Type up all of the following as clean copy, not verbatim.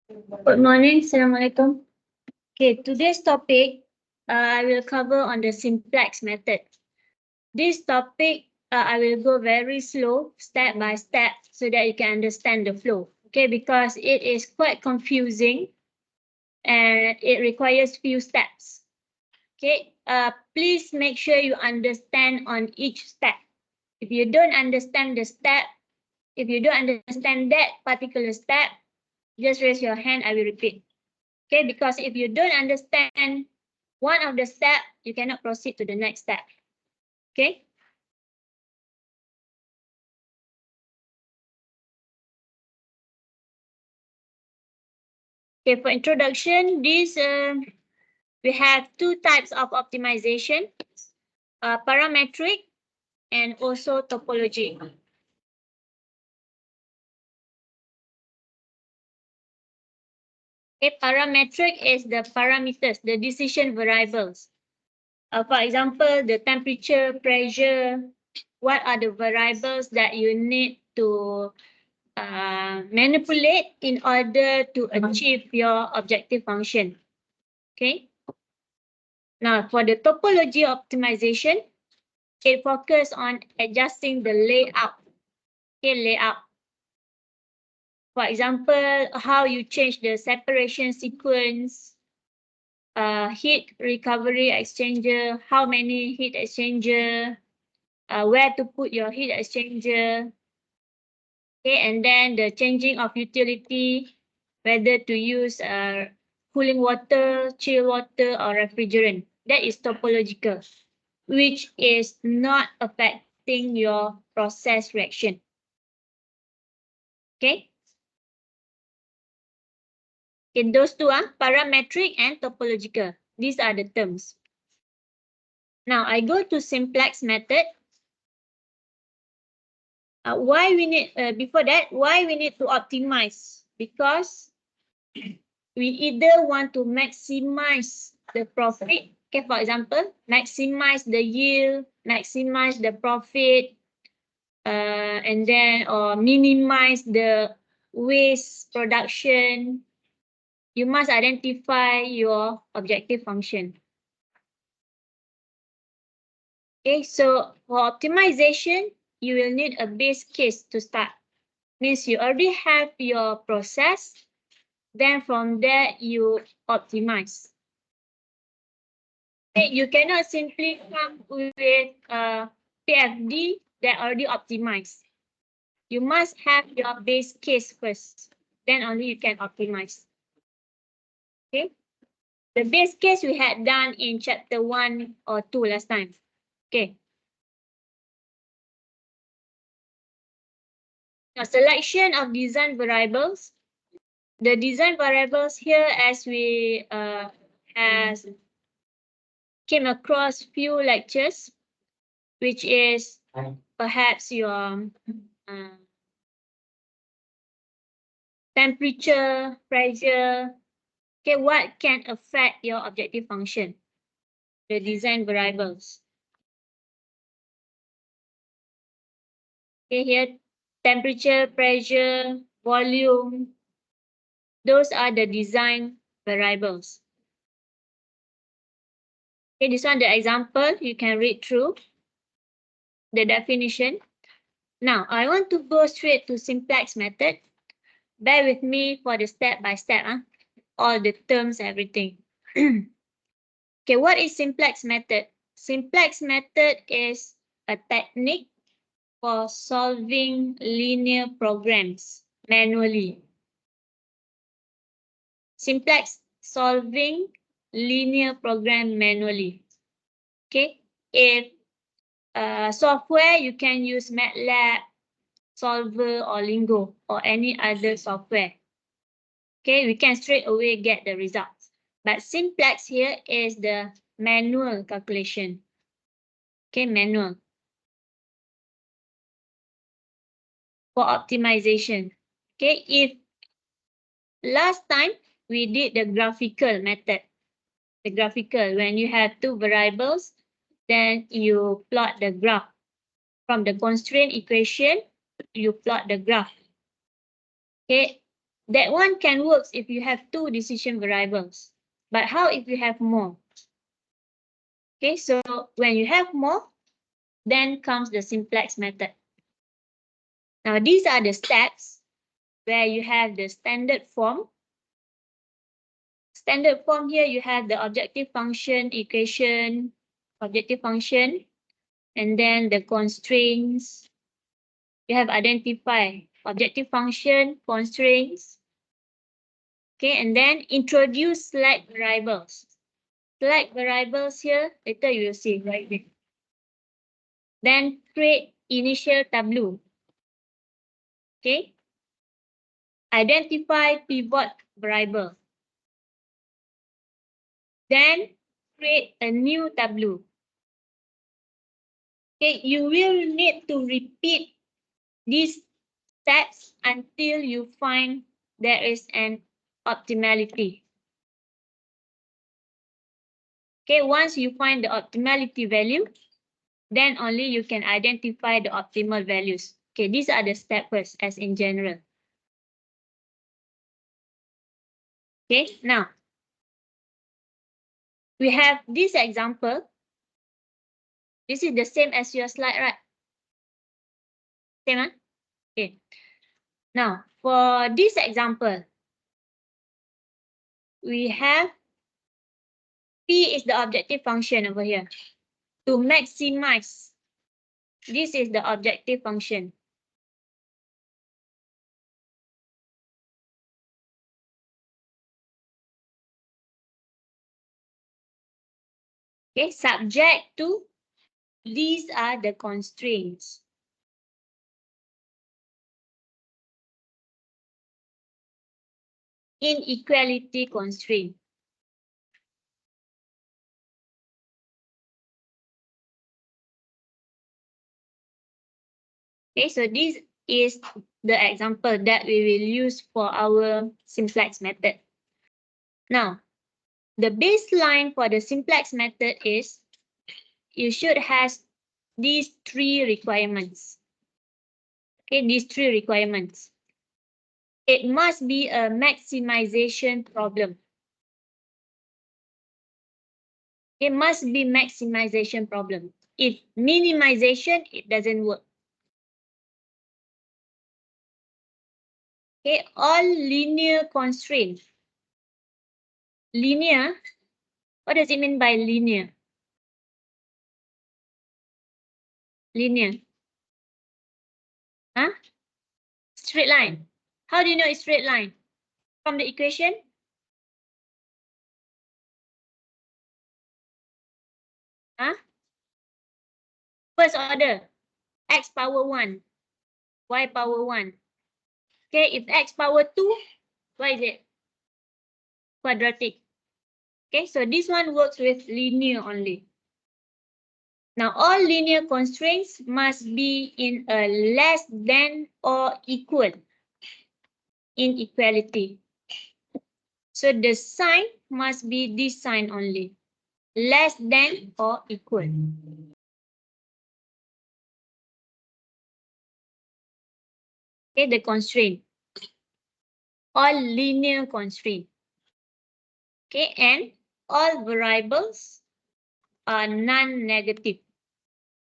Good morning. Assalamualaikum. Okay, today's topic I will cover on the simplex method. This topic I will go very slow, step by step, so that you can understand the flow. Okay, because it is quite confusing and it requires few steps. Okay, please make sure you understand on each step. If you don't understand the step, if you don't understand that particular step, just raise your hand, I will repeat. Okay, because if you don't understand one of the steps, you cannot proceed to the next step. Okay. Okay, for introduction, we have two types of optimization, parametric and also topology. Okay, parametric is the parameters, the decision variables. For example, the temperature, pressure, what are the variables that you need to manipulate in order to achieve your objective function. Okay. Now, for the topology optimization, it focuses on adjusting the layout. Okay, layout. For example, how you change the separation sequence, heat recovery exchanger, how many heat exchanger, where to put your heat exchanger. Okay, and then the changing of utility, whether to use cooling water, chill water, or refrigerant. That is topological, which is not affecting your process reaction. Okay. In those two are parametric and topological. These are the terms. Now I go to simplex method. Why we need before that? Why we need to optimize? Because we either want to maximize the profit. Okay, for example, maximize the yield, maximize the profit, and then or minimize the waste production. You must identify your objective function. Okay, so for optimization, you will need a base case to start. Means you already have your process, then from there you optimize. Okay, you cannot simply come with PFD that already optimized. You must have your base case first, then only you can optimize. Okay, the base case we had done in chapter 1 or 2 last time. Okay. Now, selection of design variables. The design variables here, as we has came across few lectures, which is perhaps your temperature, pressure. Okay, what can affect your objective function? The design variables. Okay, here temperature, pressure, volume. Those are the design variables. Okay, this one the example, you can read through the definition. Now, I want to go straight to simplex method. Bear with me for the step by step, all the terms, everything. Okay, what is simplex method? Simplex method is a technique for solving linear programs manually. Simplex solving linear program manually. Okay, if software, you can use MATLAB, Solver, or Lingo, or any other software. Okay, we can straight away get the results. But simplex here is the manual calculation. Okay, manual. For optimization. Okay, if last time we did the graphical method, the graphical, when you have two variables, then you plot the graph. From the constraint equation, you plot the graph. Okay, That one can work if you have two decision variables. But how if you have more? Okay, so when you have more, then comes the simplex method. Now, these are the steps where you have the standard form. Standard form here, you have the objective function equation, objective function, and then the constraints. You have identify objective function, constraints. Okay, and then introduce select variables. Select variables here, later you will see right there. Then create initial tableau. Okay. Identify pivot variable. Then create a new tableau. Okay, you will need to repeat these steps until you find there is an optimality. Okay, once you find the optimality value, then only you can identify the optimal values. Okay, these are the steps first as in general. Okay, now we have this example. This is the same as your slide, right? Same, huh? Okay. Now, for this example, we have P is the objective function over here. To maximize, this is the objective function. Okay, subject to, these are the constraints. Inequality constraint. Okay, so this is the example that we will use for our simplex method. Now, the baseline for the simplex method is you should have these three requirements. Okay, these three requirements. It must be a maximization problem. It must be maximization problem. If minimization, it doesn't work. Okay, all linear constraints. Linear, what does it mean by linear? Linear. Huh? Straight line. How do you know it's straight line? From the equation? Huh? First order. X power 1. Y power 1. Okay, if X power 2, what is it? Quadratic. Okay, so this one works with linear only. Now, all linear constraints must be in a less than or equal inequality. So the sign must be this sign only, less than or equal. Okay, the constraint, all linear constraint. Okay, and all variables are non-negative.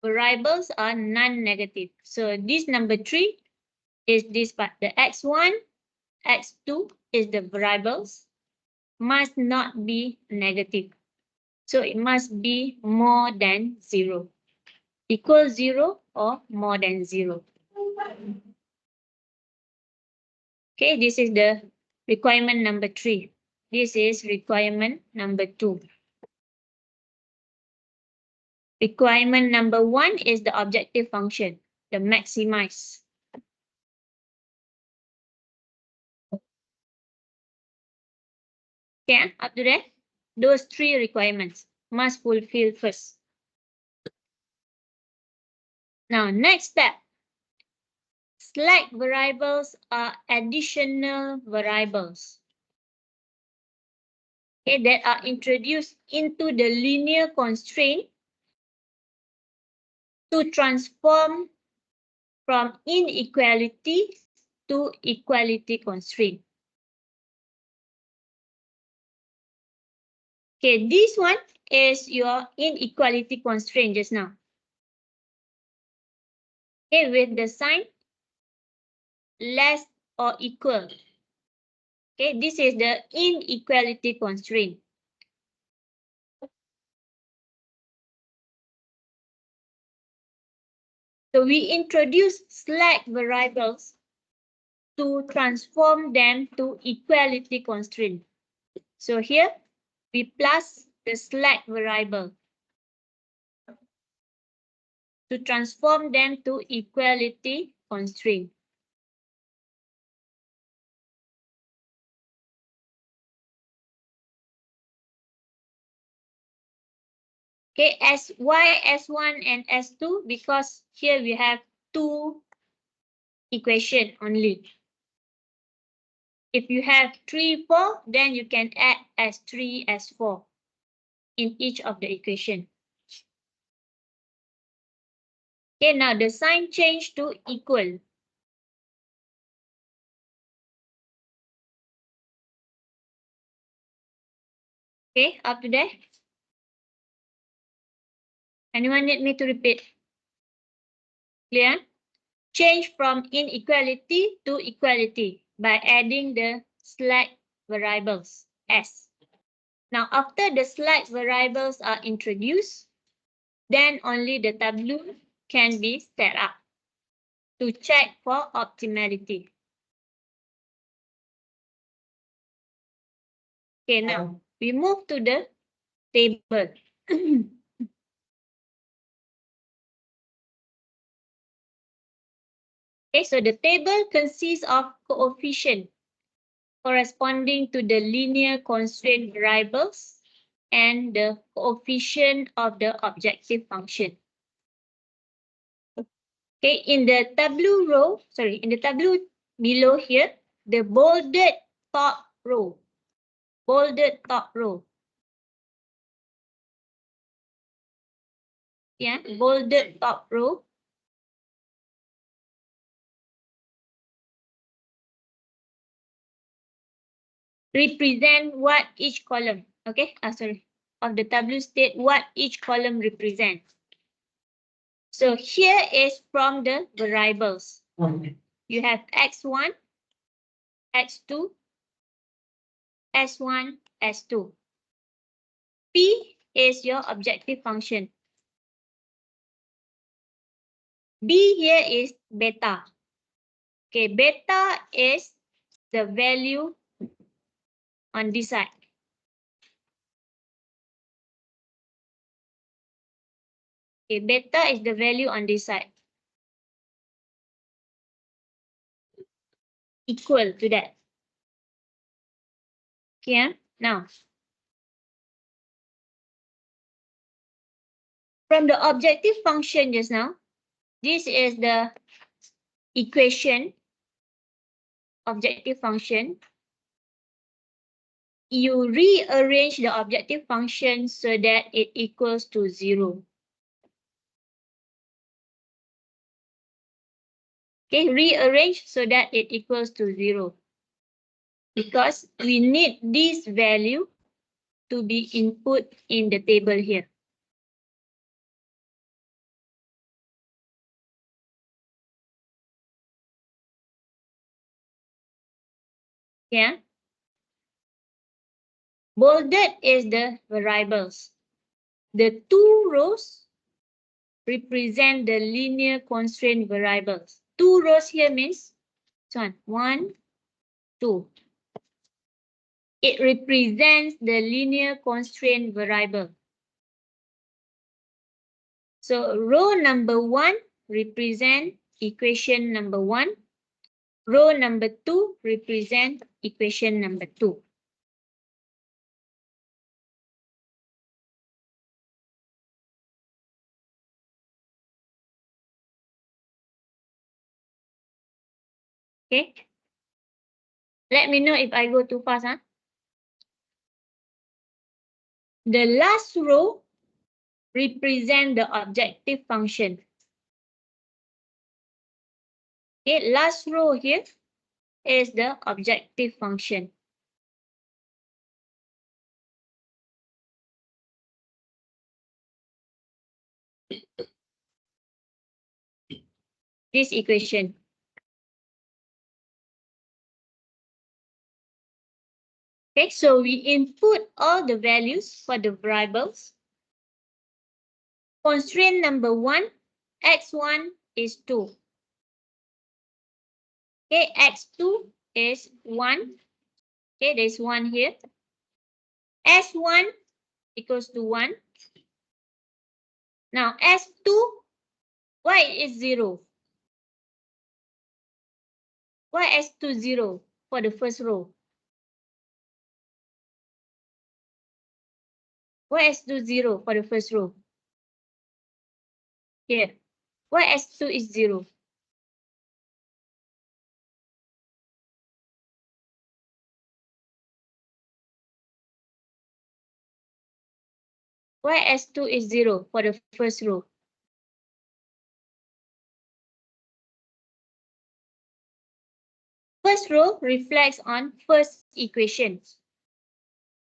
Variables are non-negative. So this number 3 is this part. The x1, x2 is the variables, must not be negative. So it must be more than 0. Equal 0 or more than 0. Okay, this is the requirement number 3. This is requirement number 2. Requirement number 1 is the objective function, the maximize. Okay, up to that, those 3 requirements must fulfill first. Now, next step. Select variables are additional variables. Okay, that are introduced into the linear constraint to transform from inequality to equality constraint. Okay, this one is your inequality constraint just now. Okay, with the sign less or equal. Okay, this is the inequality constraint. So we introduce slack variables to transform them to equality constraint. So here we plus the slack variable to transform them to equality constraint. Okay, S1, S1 and S2 because here we have two equation only. If you have 3, 4, then you can add S3, S4 in each of the equation. Okay, now the sign change to equal. Okay, up to there. Anyone need me to repeat? Clear? Change from inequality to equality by adding the slack variables S. Now, after the slack variables are introduced, then only the tableau can be set up to check for optimality. Okay, now we move to the table. Okay, so the table consists of coefficient corresponding to the linear constraint variables and the coefficient of the objective function. Okay, in the tableau below here, the bolded top row, yeah, bolded top row represent what each column, okay, of the tableau state what each column represents. So here is from the variables. You have x1, x2, s1, s2. P is your objective function. B here is beta. Okay, beta is the value on this side. Okay, beta is the value on this side. Equal to that. Okay, now from the objective function just now, this is the equation, objective function. You rearrange the objective function so that it equals to 0. Okay, rearrange so that it equals to 0. Because we need this value to be input in the table here. Yeah. Bolded is the variables. The two rows represent the linear constraint variables. Two rows here means one, two. It represents the linear constraint variable. So row number 1 represent equation number 1. Row number 2 represent equation number 2. Okay. Let me know if I go too fast. Huh? The last row represent the objective function. Okay, last row here is the objective function. this equation. Okay, so we input all the values for the variables. Constraint number 1, x1 is 2. Okay, x2 is 1. Okay, there's 1 here. S1 equals to 1. Now S2, why is 0? Why S2 0 for the first row? Why S2 0 for the first row? Here. Why S2 is 0? Why S2 is 0 for the first row? First row reflects on first equation.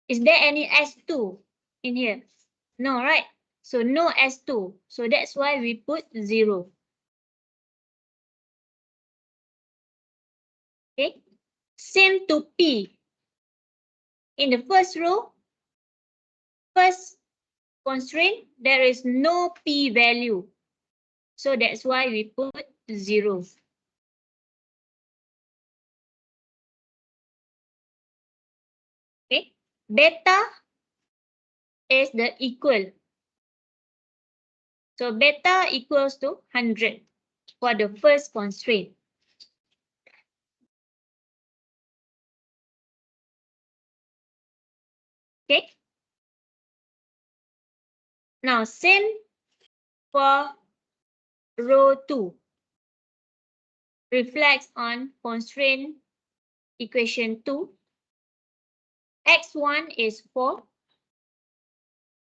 Is there any S2 in here? No, right? So no S2. So that's why we put 0. Okay. Same to P. In the first row, first constraint, there is no P value. So that's why we put 0. Okay. Beta is the equal. So beta equals to 100 for the first constraint. Okay. Now same for row 2. Reflects on constraint equation 2. X1 is 4.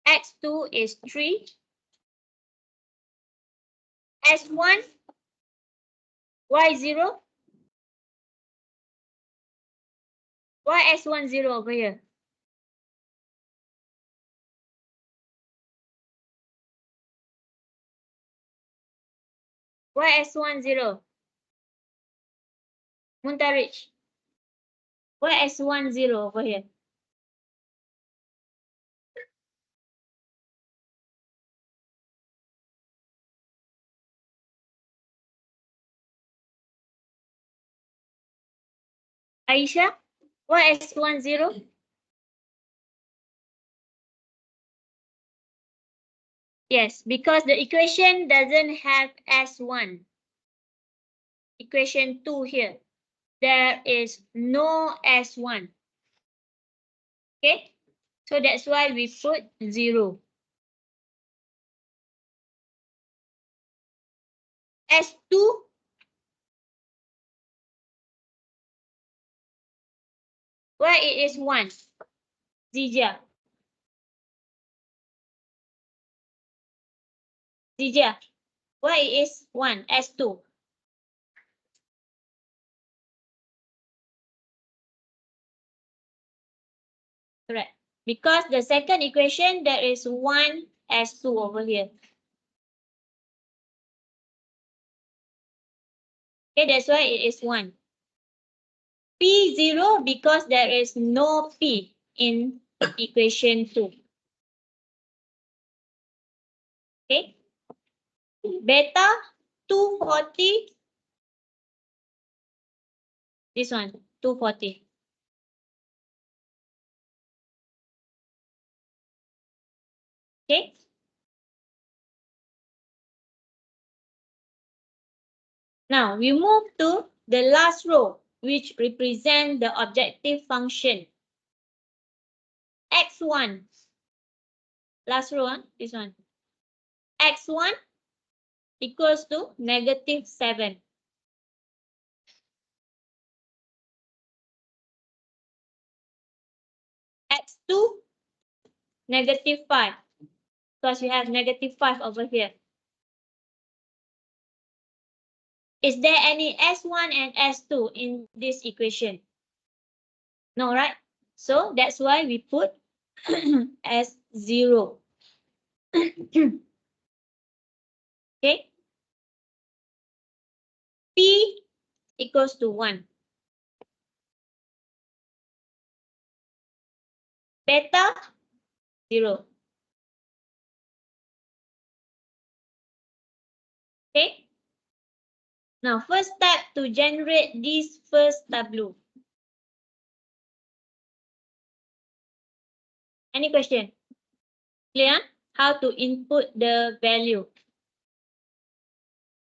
X2 is 3. S1, why 0? Why S1 0 over here? Why S1 0? Muntarich. Why S1 0 over here? Aisha, why S1 0? Yes, because the equation doesn't have S1. Equation 2 here. There is no S1. Okay, so that's why we put 0. S2, why it is 1? Zija. Zija, why it is 1? S2. Correct. Because the second equation, there is 1 S2 over here. Okay, that's why it is 1. P0 because there is no P in equation 2. Okay. Beta 240. This one, 240. Okay. Now we move to the last row, which represent the objective function. X1. Last row, this one. X1 equals to -7. X2, -5. Because we have -5 over here. Is there any S1 and S2 in this equation? No, right? So that's why we put S0. Okay. equals to 1. Beta 0. Okay. Now, first step to generate this first tableau. Any question? Clear? How to input the value?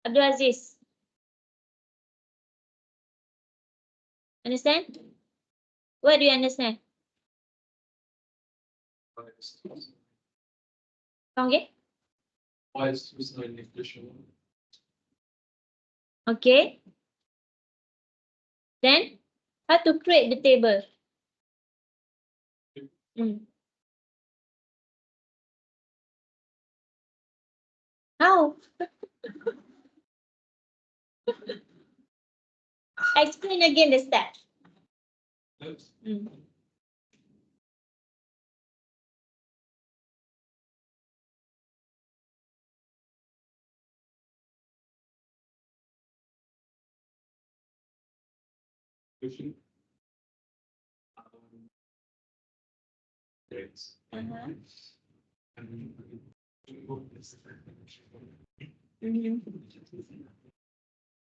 Abdul Aziz. Understand? What do you understand? Okay. Okay. Then, how to create the table? How? Explain again the steps.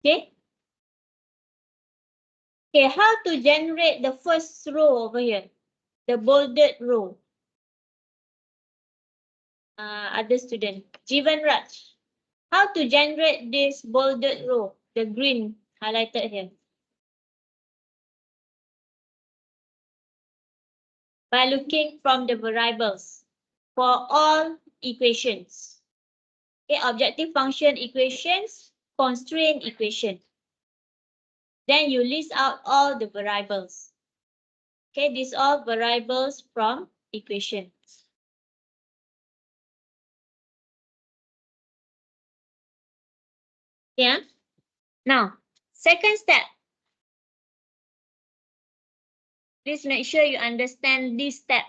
Okay. Okay, how to generate the first row over here? The bolded row. Other student, Jivan Raj. How to generate this bolded row? The green highlighted here. By looking from the variables for all equations. Okay, objective function equations, constraint equation. Then you list out all the variables. Okay, these are variables from equations. Yeah. Now, second step. Please make sure you understand this step.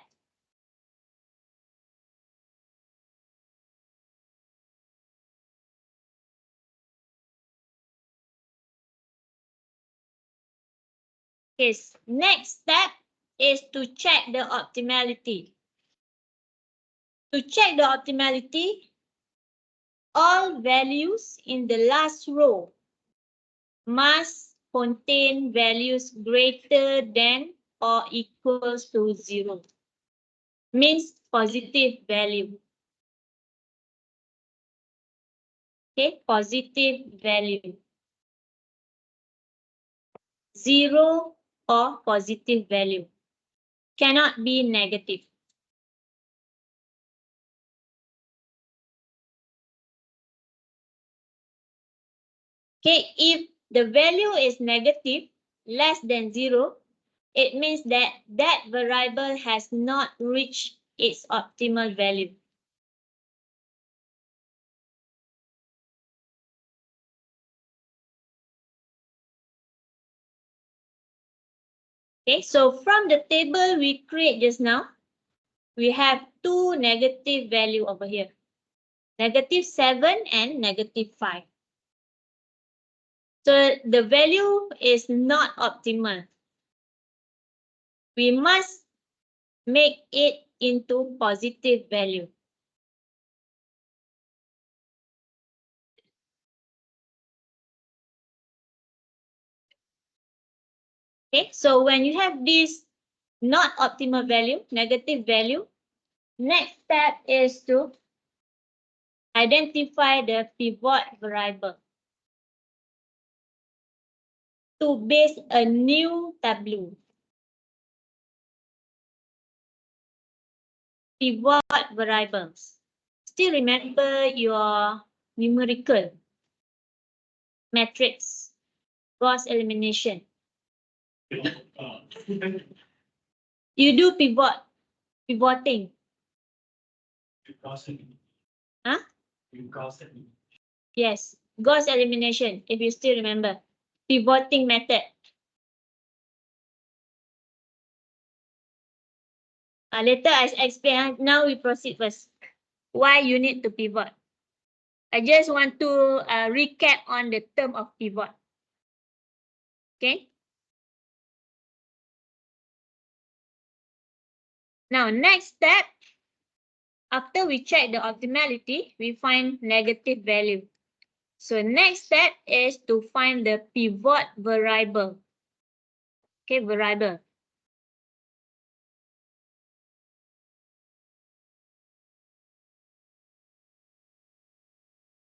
Yes, next step is to check the optimality. To check the optimality, all values in the last row must contain values greater than or equals to 0. Means positive value. Okay, positive value. 0 or positive value. Cannot be negative. Okay, if the value is negative, less than 0, it means that that variable has not reached its optimal value. Okay, so from the table we create just now, we have two negative value over here. -7 and -5. So the value is not optimal. We must make it into positive value. Okay, so when you have this not optimal value, negative value, next step is to identify the pivot variable to base a new tableau. Pivot variables. Still remember your numerical matrix, Gauss elimination. You do pivoting. Huh? Yes, Gauss elimination, if you still remember. Pivoting method. Later I explain. Now we proceed first. Why you need to pivot? I just want to recap on the term of pivot. Okay. Now, next step, after we check the optimality, we find negative value. So next step is to find the pivot variable. Okay, variable.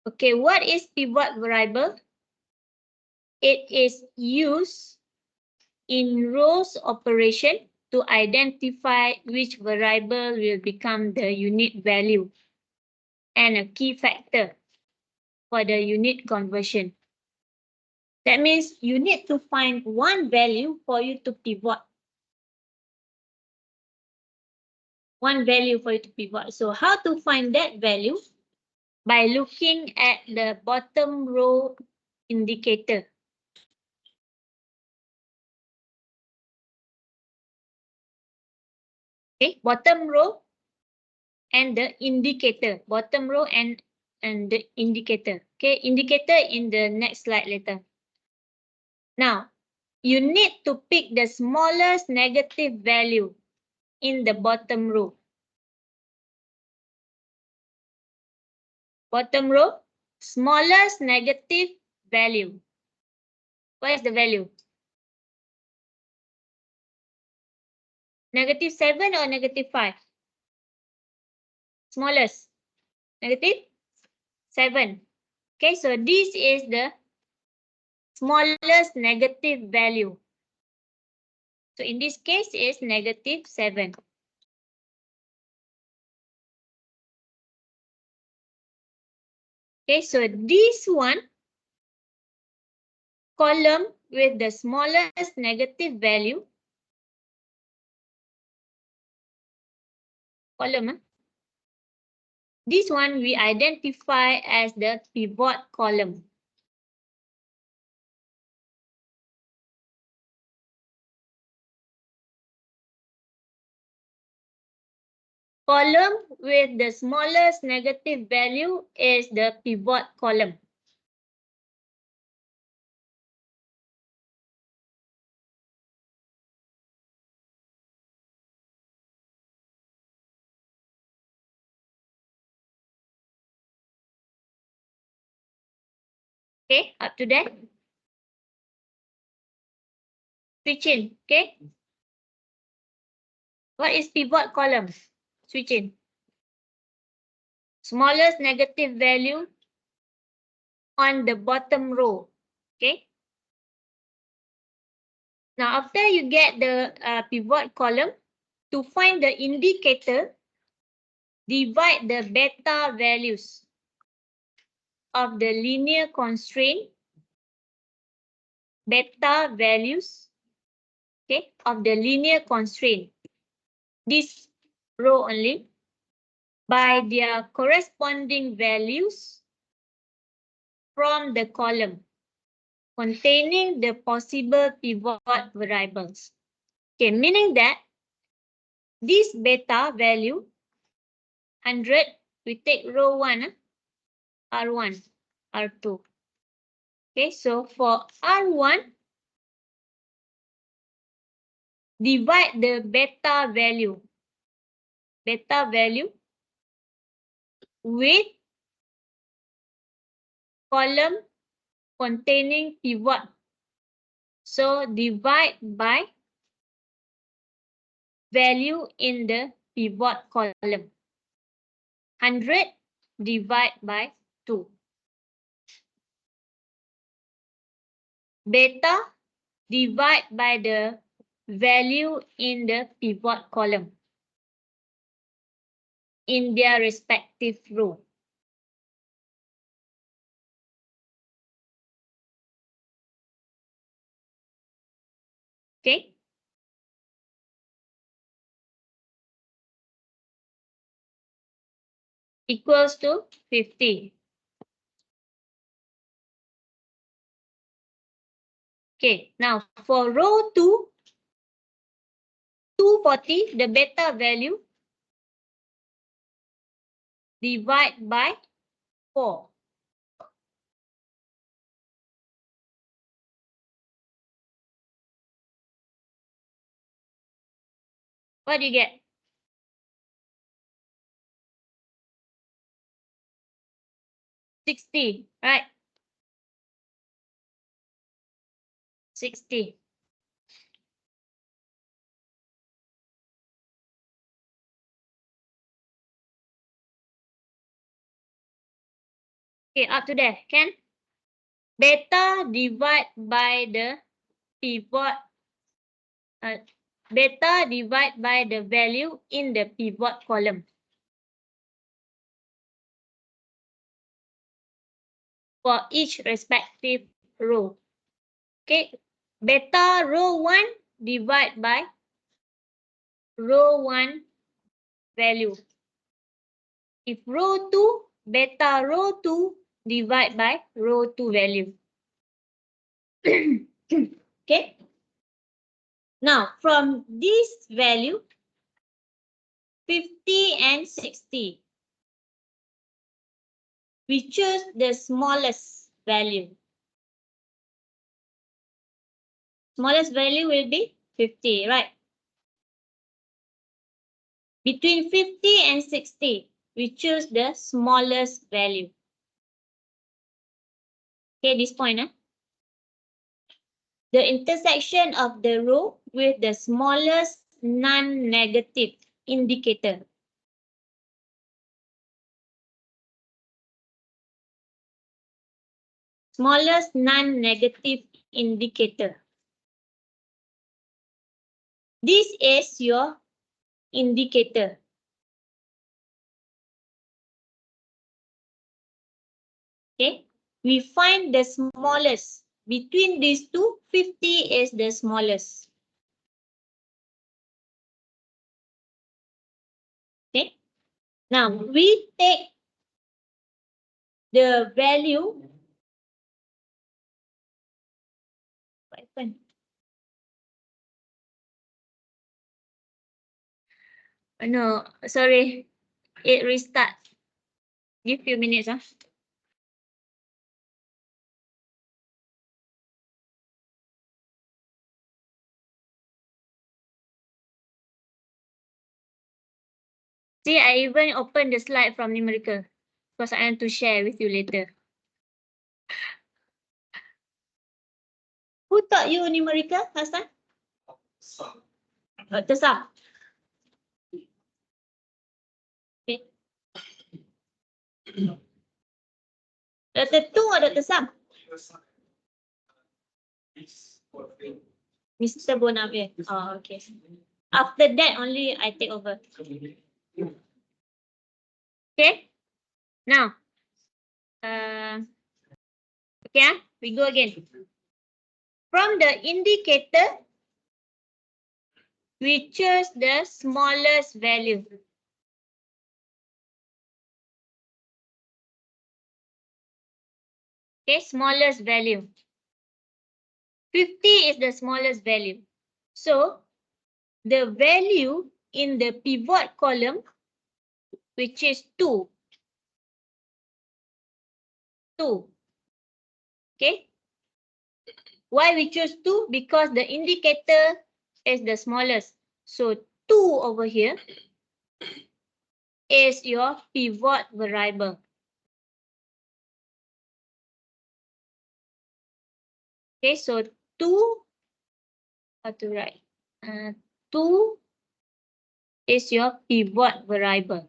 Okay, what is pivot variable? It is used in rows operation to identify which variable will become the unit value and a key factor for the unit conversion. That means you need to find one value for you to pivot. One value for you to pivot. So how to find that value? By looking at the bottom row indicator. Okay, bottom row and the indicator. Bottom row and the indicator. Okay, indicator in the next slide later. Now, you need to pick the smallest negative value in the bottom row. Bottom row, smallest negative value. What is the value? Negative 7 or negative 5? Smallest. Negative 7. Okay, so this is the smallest negative value. So in this case is negative 7. Okay, so this one column with the smallest negative value, column, this one we identify as the pivot column. Column with the smallest negative value is the pivot column. Okay, up to that. Switch in, okay. What is pivot column? Switch in. Smallest negative value on the bottom row, okay. Now, after you get the pivot column, to find the indicator, divide the beta values of the linear constraint, beta values, okay, of the linear constraint, this row only, by their corresponding values from the column containing the possible pivot variables. Okay, meaning that this beta value 100, we take row 1, R1, R2. Okay, so for R1, divide the beta value with column containing pivot. So divide by value in the pivot column. 100 divide by 2. Beta divide by the value in the pivot column in their respective row. Okay. Equals to 50. Okay, now for row 2, 240, the beta value divide by 4. What do you get? 60, right? 60. Okay, up to there, can? Beta divide by the pivot. Beta divide by the value in the pivot column for each respective row. Okay, beta row 1 divide by row 1 value. If row 2, beta row 2 divide by row 2 value. Okay. Now, from this value, 50 and 60, we choose the smallest value. Smallest value will be 50, right? Between 50 and 60, we choose the smallest value. Okay, this point. The intersection of the row with the smallest non-negative indicator. Smallest non-negative indicator. This is your indicator. Okay, we find the smallest. Between these two, 50 is the smallest. Okay, now we take the value. What happened? No, sorry, it restarts. Give few minutes. See, I even opened the slide from numerical because I want to share with you later. Who taught you numerical last time? Dr. Sam. Okay. Dr. Tu or Dr. Sam? Mr. Bonavia. Oh, okay. After that, only I take over. Okay. Now, okay, we go again. From the indicator, we choose the smallest value. Okay, smallest value. 50 is the smallest value. So, the value in the pivot column, which is 2. 2. Okay. Why we choose 2? Because the indicator is the smallest. So 2 over here is your pivot variable. Okay, so 2, how to write? 2 is your pivot variable.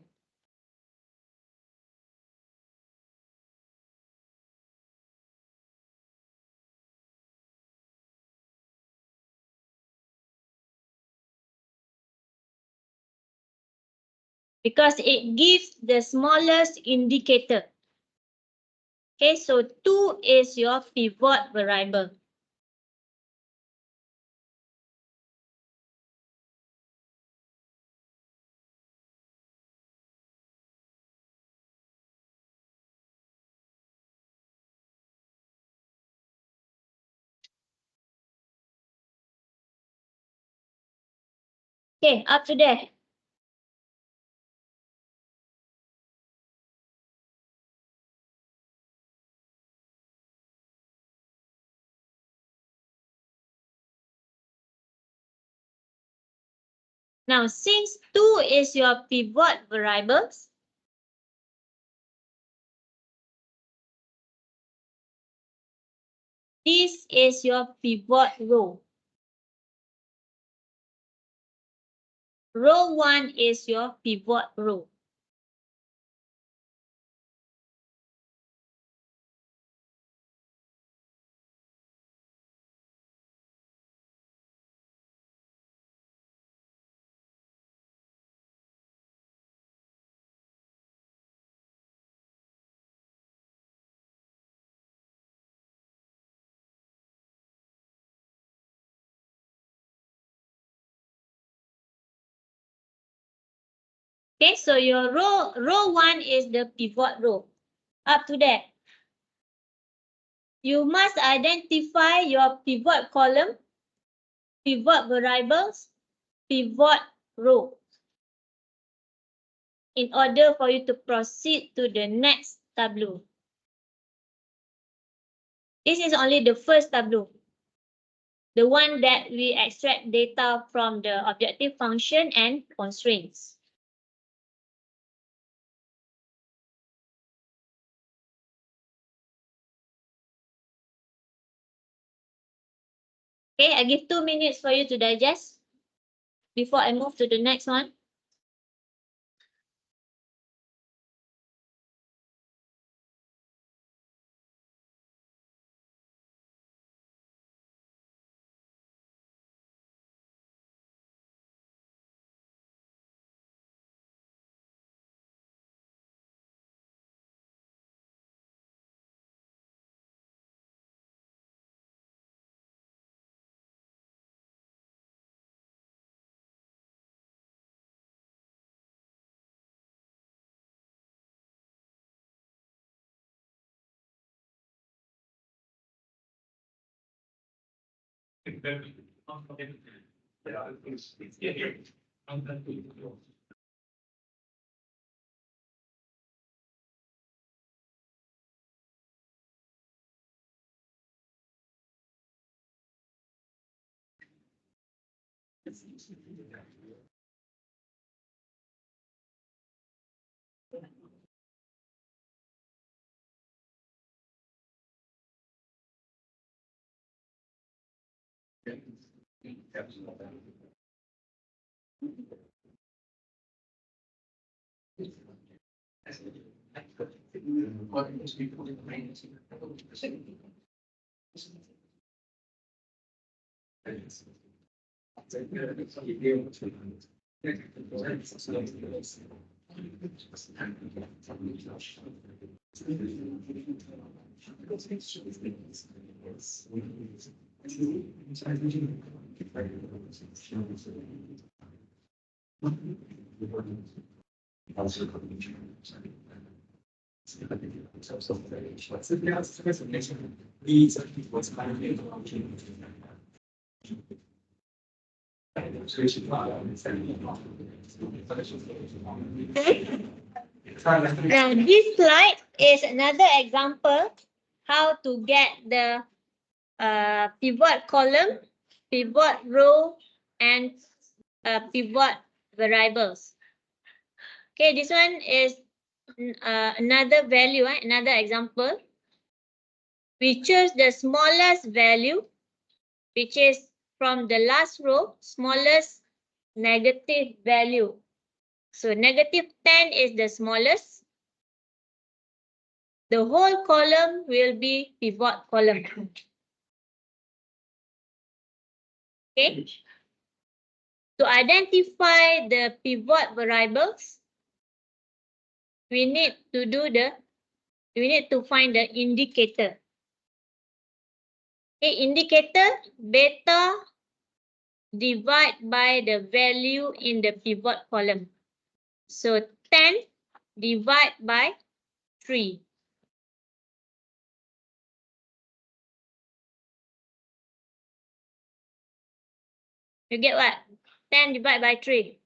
Because it gives the smallest indicator. Okay, so 2 is your pivot variable. Okay, up to there. Now, since 2 is your pivot variables, this is your pivot row. Row 1 is your pivot row. Okay, so your row 1 is the pivot row. Up to that. You must identify your pivot column, pivot variables, pivot row in order for you to proceed to the next tableau. This is only the first tableau, the one that we extract data from the objective function and constraints. Okay, I give 2 minutes for you to digest before I move to the next one. Now, this slide is another example how to get the pivot column, pivot row, and pivot variables. Okay, this one is another value, another example. We choose the smallest value, which is from the last row, smallest negative value. So negative 10 is the smallest. The whole column will be pivot column. Okay. To identify the pivot variables, we need to find the indicator. Okay, indicator beta divide by the value in the pivot column. So 10 divide by 3. You get what? 10 divided by 3.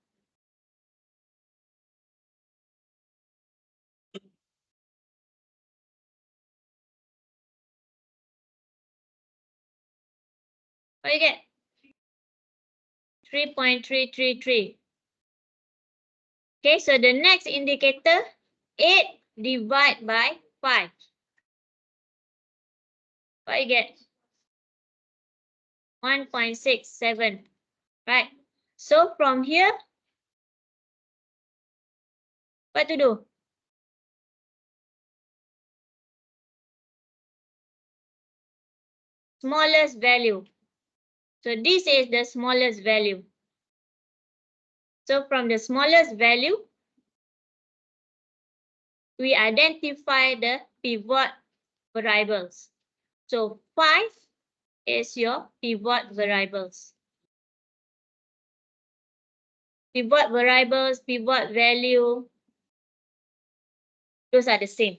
What do you get? 3.333. Okay, so the next indicator, 8 divided by 5. What you get? 1.67, right? So from here, what to do? Smallest value. So this is the smallest value. So from the smallest value, we identify the pivot variables. So 5 is your pivot variables. Pivot variables, pivot value, those are the same.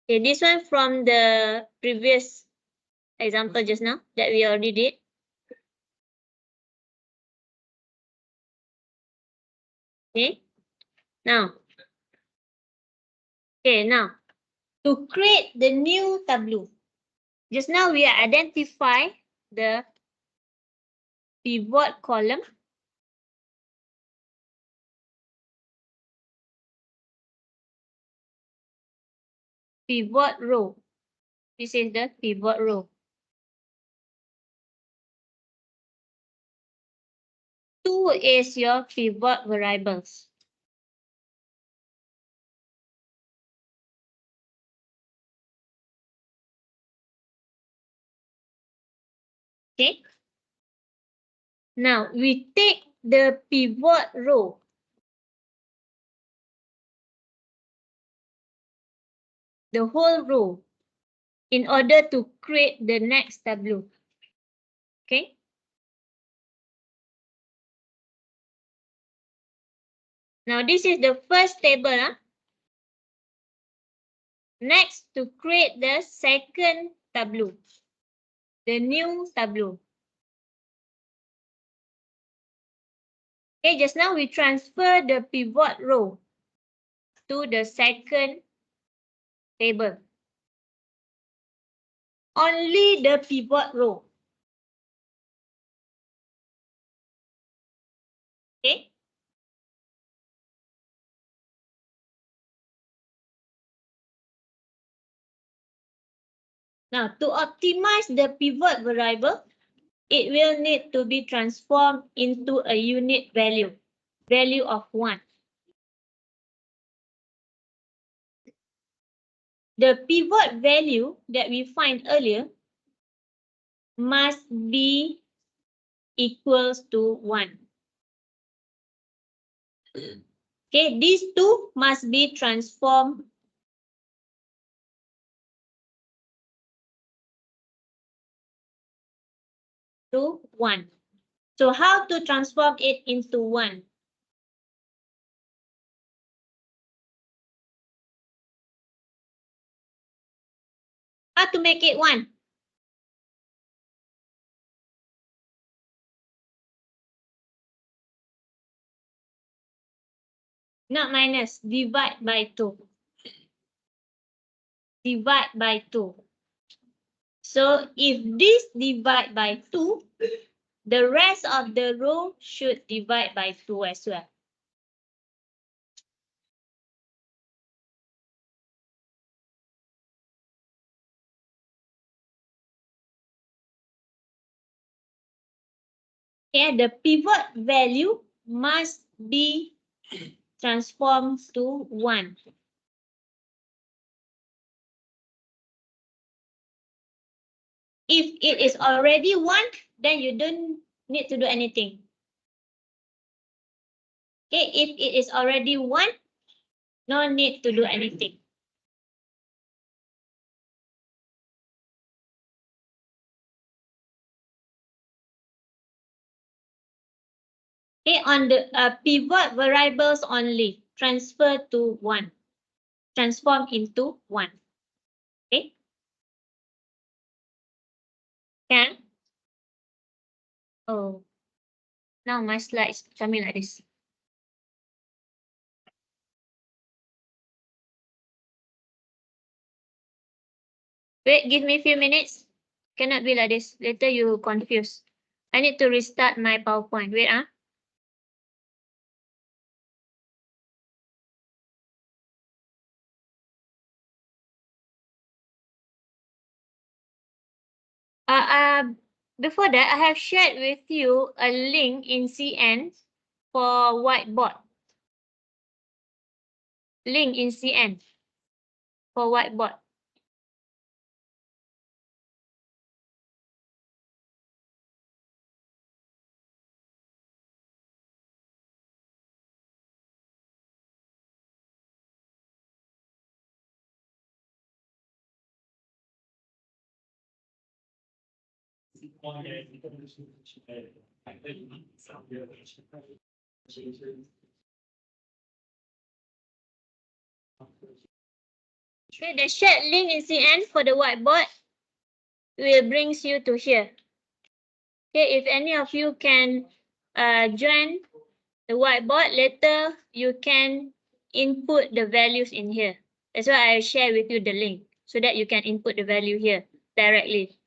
Okay, this one from the previous example just now that we already did. Okay, now to create the new tableau, just now we identify the pivot column, pivot row. This is the pivot row. 2 is your pivot variables. Okay. Now we take the pivot row. The whole row in order to create the next tableau. Okay. Now this is the first table. Next, to create the second tableau, the new tableau. Okay, just now we transfer the pivot row to the second table. Only the pivot row. Okay. Now, to optimize the pivot variable, it will need to be transformed into a unit value, value of 1. The pivot value that we find earlier must be equals to 1. Okay, these two must be transformed to 1. So how to transform it into 1? How to make it 1? Not minus, divide by 2. Divide by 2. So if this divide by 2, the rest of the row should divide by 2 as well. Okay, the pivot value must be transformed to 1. If it is already 1, then you don't need to do anything. Okay, if it is already 1, no need to do anything. Okay, on the pivot variables only, transfer to 1. Transform into 1. Okay. Can? Oh, now my slides coming like this. Wait, give me a few minutes. Cannot be like this. Later you confuse. I need to restart my PowerPoint. Wait, Before that, I have shared with you a link in CN for whiteboard. Link in CN for whiteboard. Okay, the shared link in CN for the whiteboard will brings you to here. Okay, if any of you can join the whiteboard, later you can input the values in here. That's why I share with you the link so that you can input the value here directly.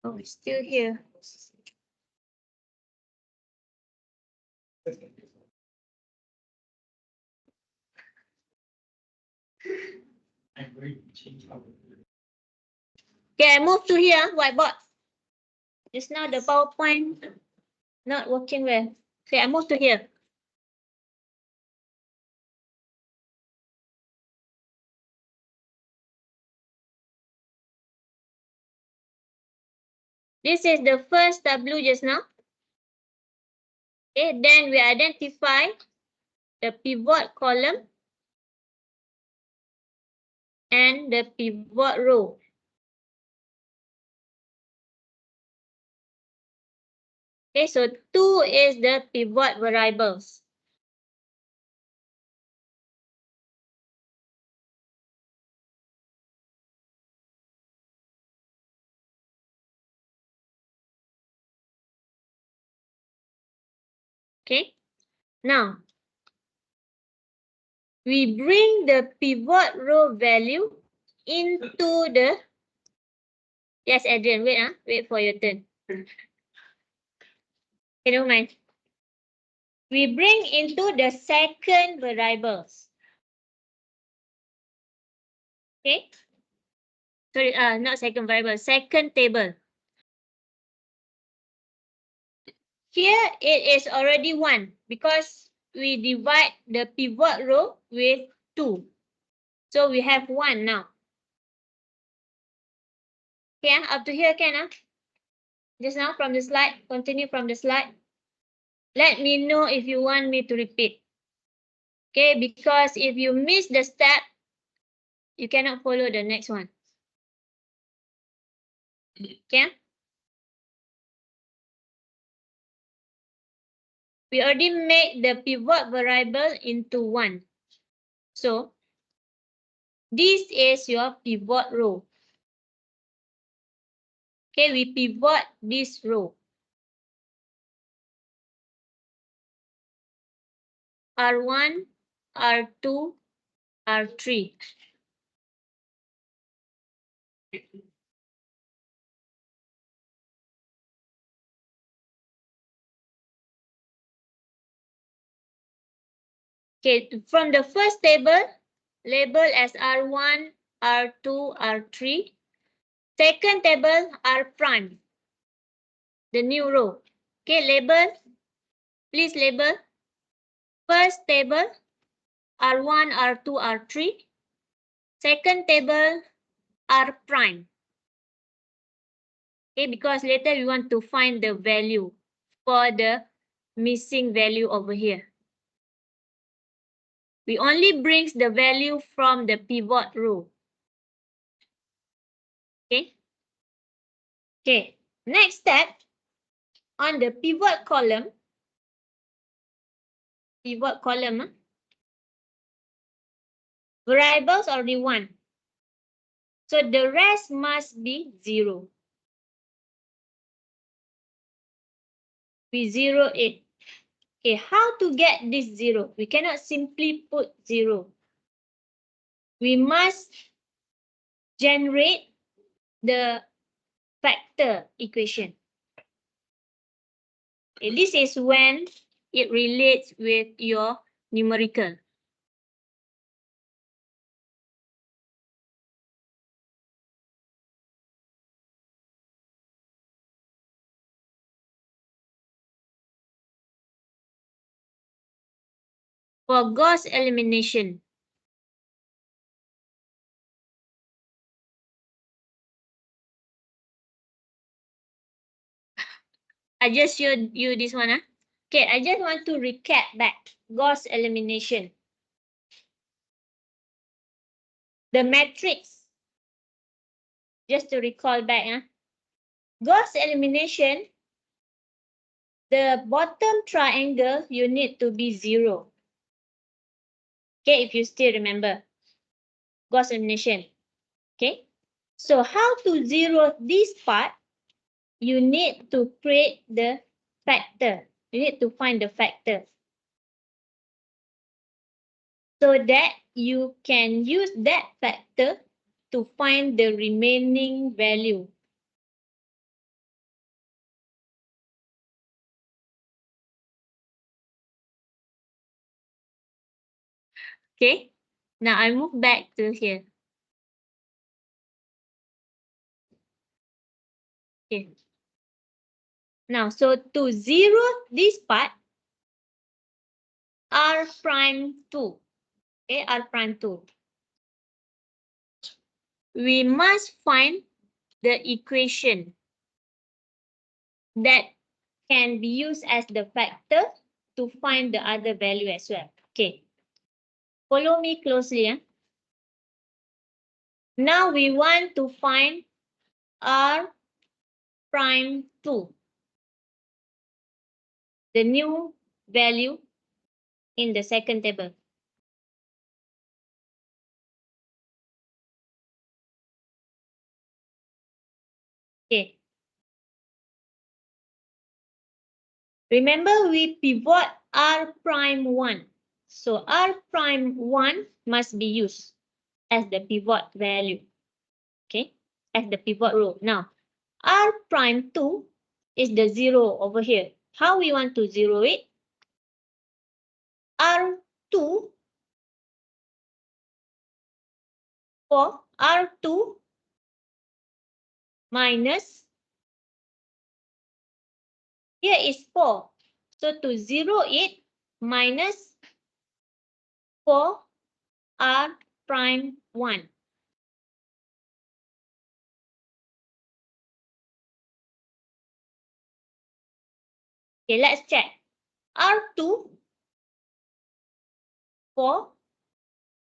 Oh, it's still here. Okay, I move to here, whiteboard. Just now the PowerPoint not working well. Okay, I move to here. This is the first tableau just now. Okay, then we identify the pivot column and the pivot row. Okay, so 2 is the pivot variables. Okay, now we bring the pivot row value into the, yes, Adrian, wait for your turn. Okay, don't mind. We bring into the second variables. Okay, sorry, not second variable, second table. Here it is already 1 because we divide the pivot row with 2. So we have 1 now. Okay, up to here, can just now from the slide, continue from the slide. Let me know if you want me to repeat. Okay, because if you miss the step, you cannot follow the next one. Okay. We already made the pivot variable into 1. So this is your pivot row. Okay, we pivot this row. R1, R2, R3. Okay, from the first table, label as R1, R2, R3. Second table, R prime, the new row. Okay, label, please label. First table, R1, R2, R3. Second table, R prime. Okay, because later we want to find the value for the missing value over here. We only brings the value from the pivot row. Okay. Okay. Next step, on the pivot column. Variables already 1. So the rest must be 0. We zero it. Okay, how to get this 0? We cannot simply put 0. We must generate the factor equation. Okay, this is when it relates with your numerical. For Gauss elimination, I just showed you this one. Okay, I just want to recap back Gauss elimination. The matrix, just to recall back. Gauss elimination, the bottom triangle, you need to be 0. Okay, if you still remember Gauss elimination. Okay, so how to zero this part? You need to create the factor. You need to find the factor so that you can use that factor to find the remaining value. Okay, now I move back to here. Okay. Now, so to zero this part, R prime 2. Okay, R prime 2. We must find the equation that can be used as the factor to find the other value as well. Okay, follow me closely. Now we want to find R prime 2, the new value in the second table. Okay. Remember, we pivot R prime 1. So R prime 1 must be used as the pivot value. Okay, as the pivot row. Now, R prime 2 is the 0 over here. How we want to zero it? R2 for R2 minus, here is 4. So to zero it, minus 4 R prime 1. Okay, let's check. R2 4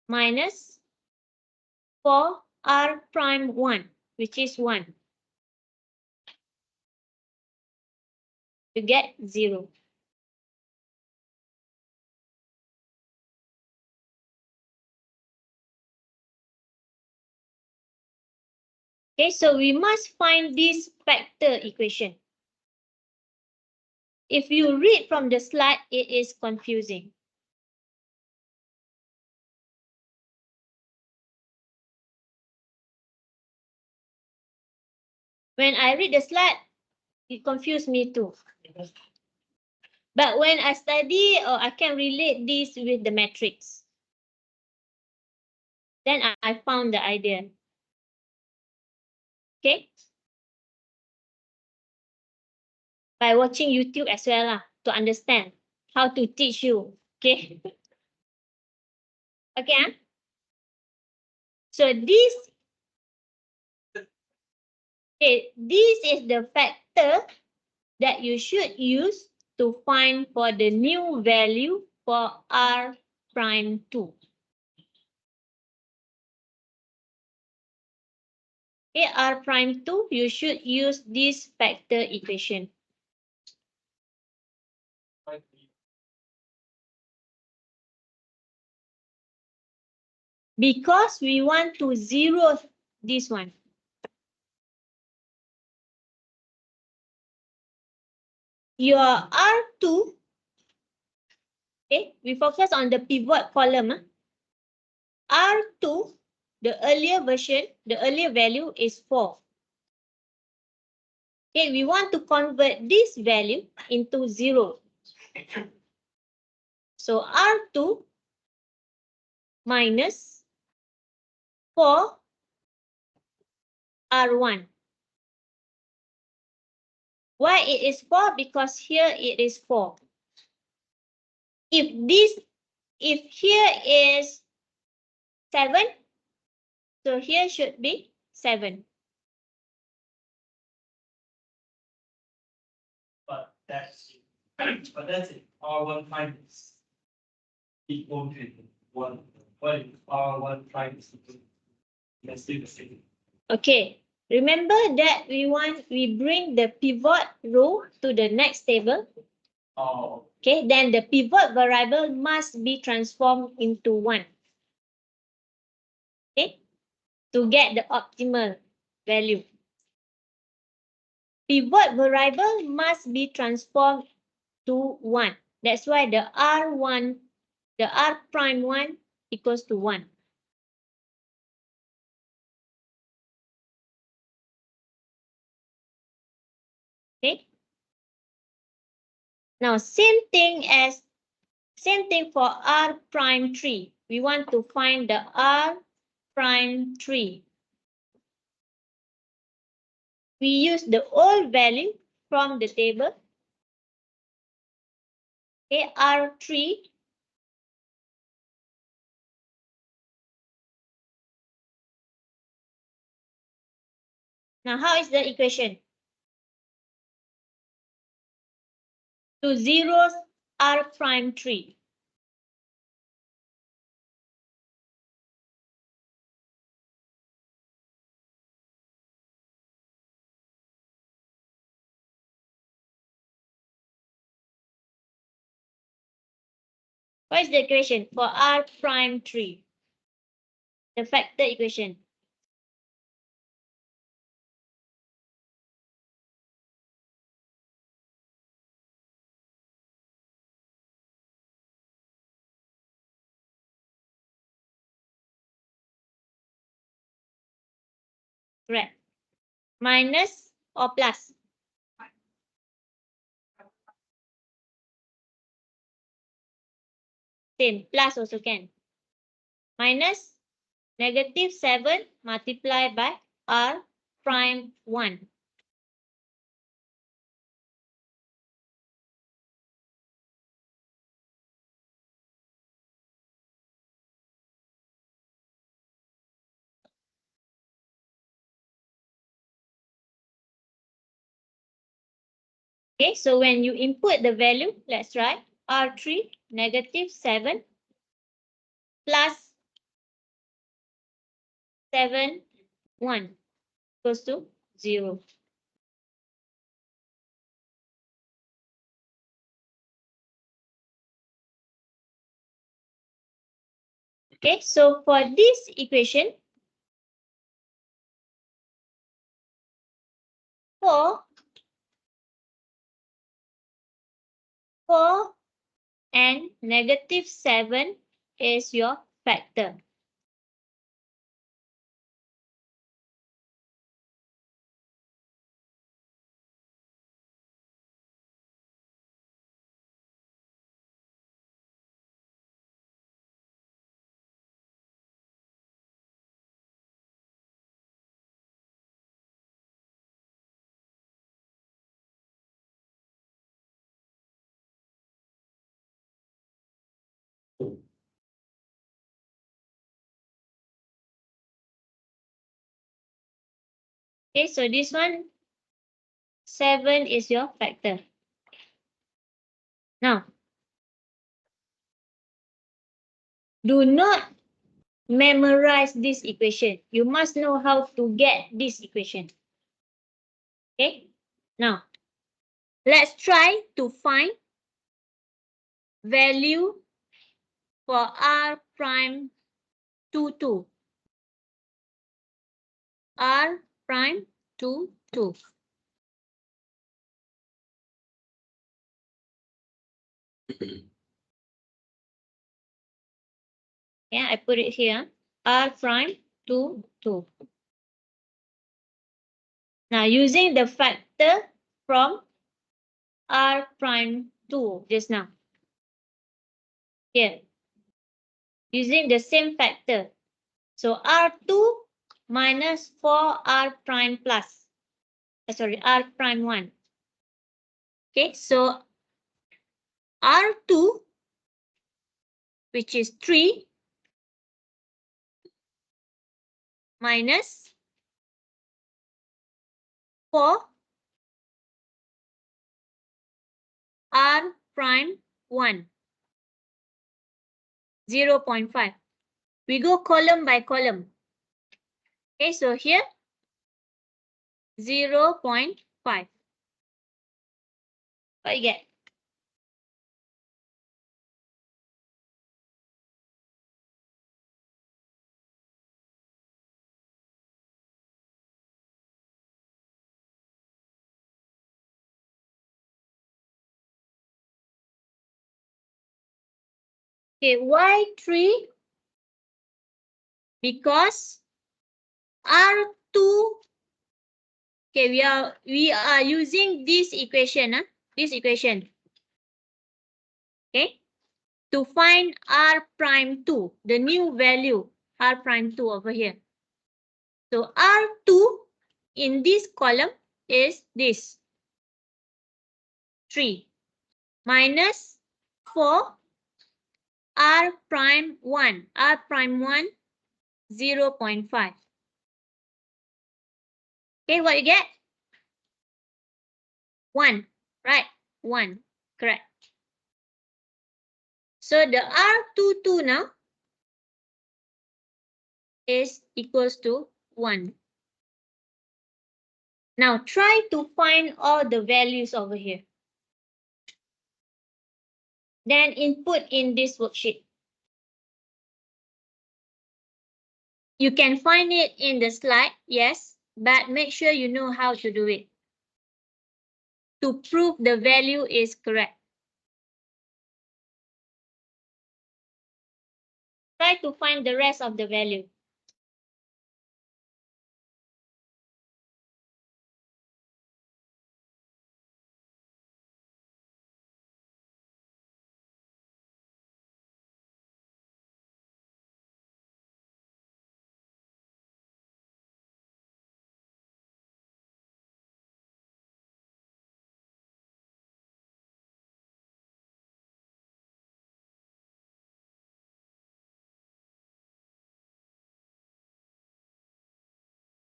minus 4 R prime 1, which is 1. You get 0. Okay, so we must find this factor equation. If you read from the slide, it is confusing. When I read the slide, it confused me too. But when I study, I can relate this with the matrix. Then I found the idea. Okay? By watching YouTube as well to understand how to teach you. Okay? Okay? So this is the factor that you should use to find for the new value for R prime 2. Okay, R prime 2, you should use this factor equation. Because we want to zero this one. your R2, okay, we focus on the pivot column. R2, the earlier version, the earlier value is 4. Okay, we want to convert this value into 0. So R2 minus 4 R1. Why it is 4? Because here it is 4. If here is 7, so here should be 7. But that's it. R1 minus equal to 1. What is R1 minus equal to? Let's do the same. Okay. Remember that we bring the pivot row to the next table. Oh. Okay, then the pivot variable must be transformed into 1. Okay, to get the optimal value. Pivot variable must be transformed to 1. That's why the R1, the R prime 1 equals to 1. Okay. Now, same thing for R prime 3. We want to find the R prime 3. We use the old value from the table. Okay, R3. Now, how is the equation? To 0 R prime 3. What is the equation for R prime 3? The factor equation. Correct. Minus or plus? Same, plus also can. Minus negative 7 multiplied by R prime 1. Okay, so when you input the value, let's write R3 negative 7 plus 7, 1 equals to 0. Okay, so for this equation, 4 and negative 7 is your factor. Okay, so this one, 7 is your factor. Now, do not memorize this equation. You must know how to get this equation. Okay, now, let's try to find value for R prime 2, 2. R prime 2, 2. Yeah, I put it here. R prime 2, 2. Now using the factor from R prime 2 just now. Here. Using the same factor. So R2 minus 4R prime plus. Sorry, R prime 1. Okay, so R2, which is 3, minus 4 R prime 1, 0.5. We go column by column. Okay, so here 0.5. What you get? Okay, why 3? Because R2, okay, we are using this equation, this equation. Okay, to find R prime 2, the new value R prime 2 over here. So R2 in this column is this 3 minus 4 R prime 1, R prime 1, 0.5. Okay, what you get? 1, right? 1, correct. So the R22 now is equals to 1. Now try to find all the values over here. Then input in this worksheet. You can find it in the slide, yes, but make sure you know how to do it to prove the value is correct. Try to find the rest of the value.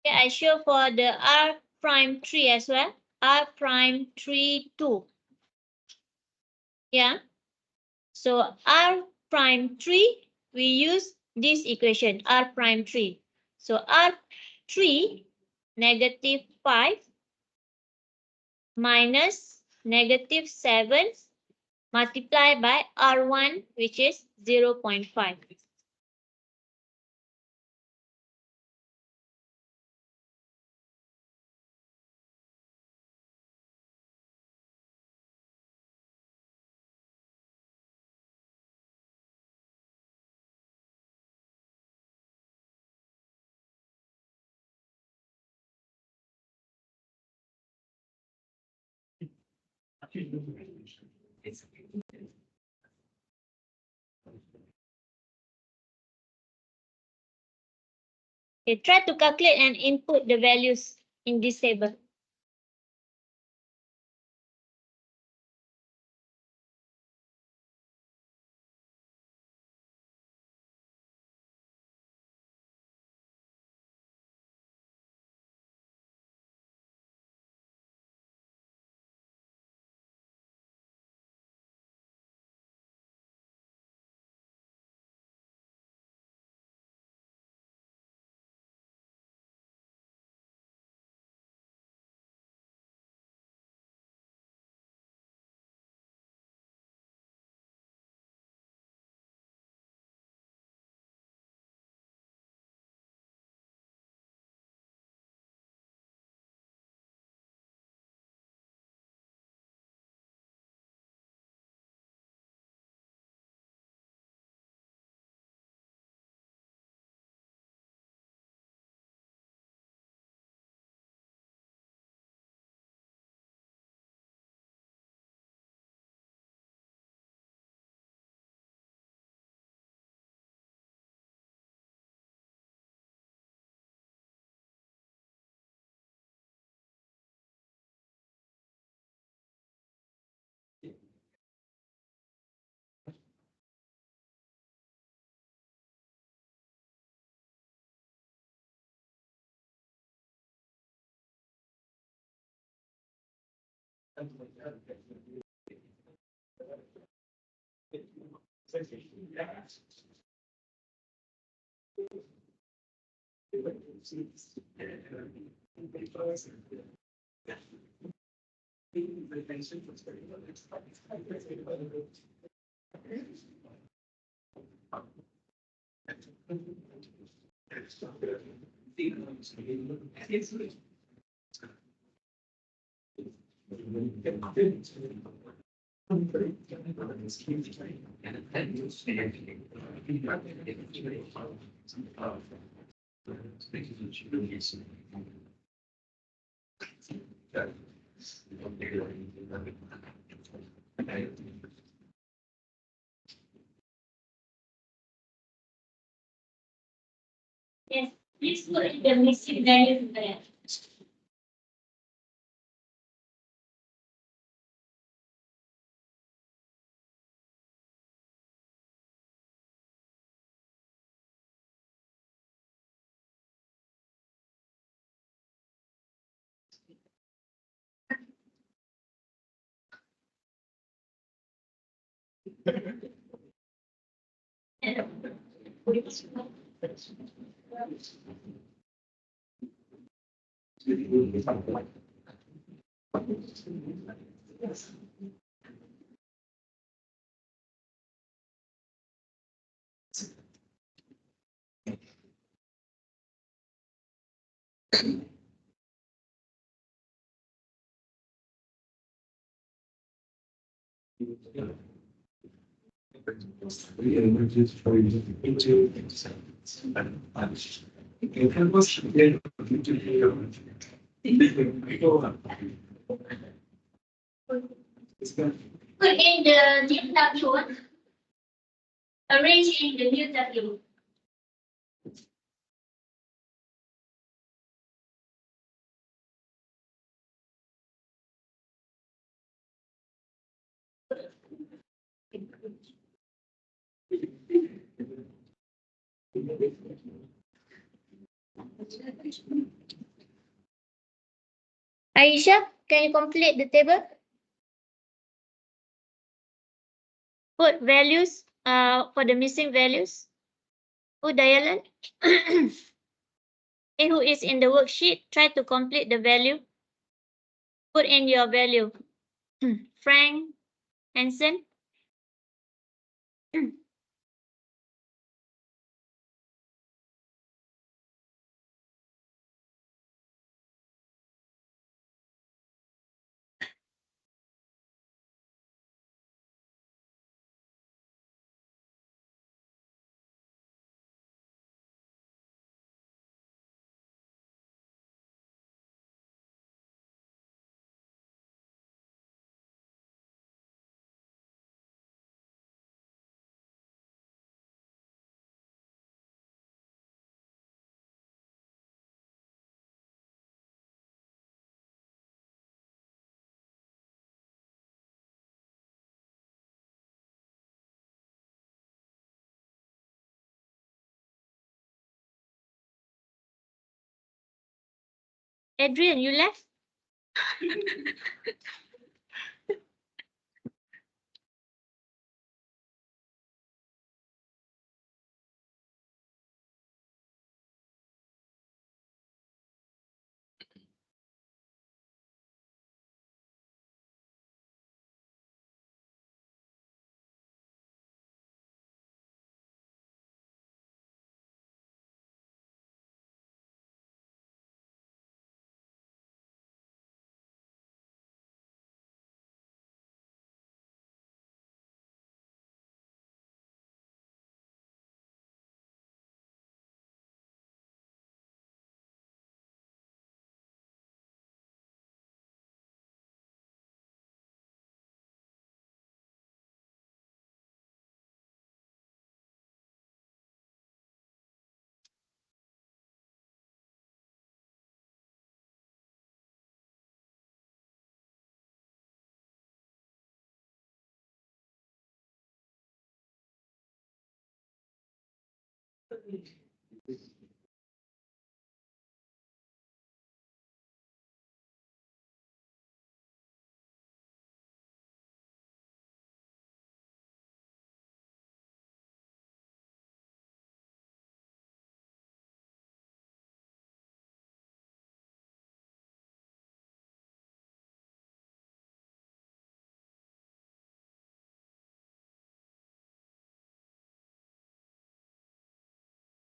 Okay, I show for the R prime 3 as well. R prime 3, 2. Yeah. So R prime 3, we use this equation, R prime 3. So R3, negative 5 minus negative 7 multiplied by R1, which is 0.5. Okay, try to calculate and input the values in this table. Yes, please put in the missing value there. Put in the new tabule. Arrange in the new tabule. Aisha, can you complete the table? Put values for the missing values. Put Dialan. And who is in the worksheet, try to complete the value. Put in your value. Frank Hansen. Adrian, you left?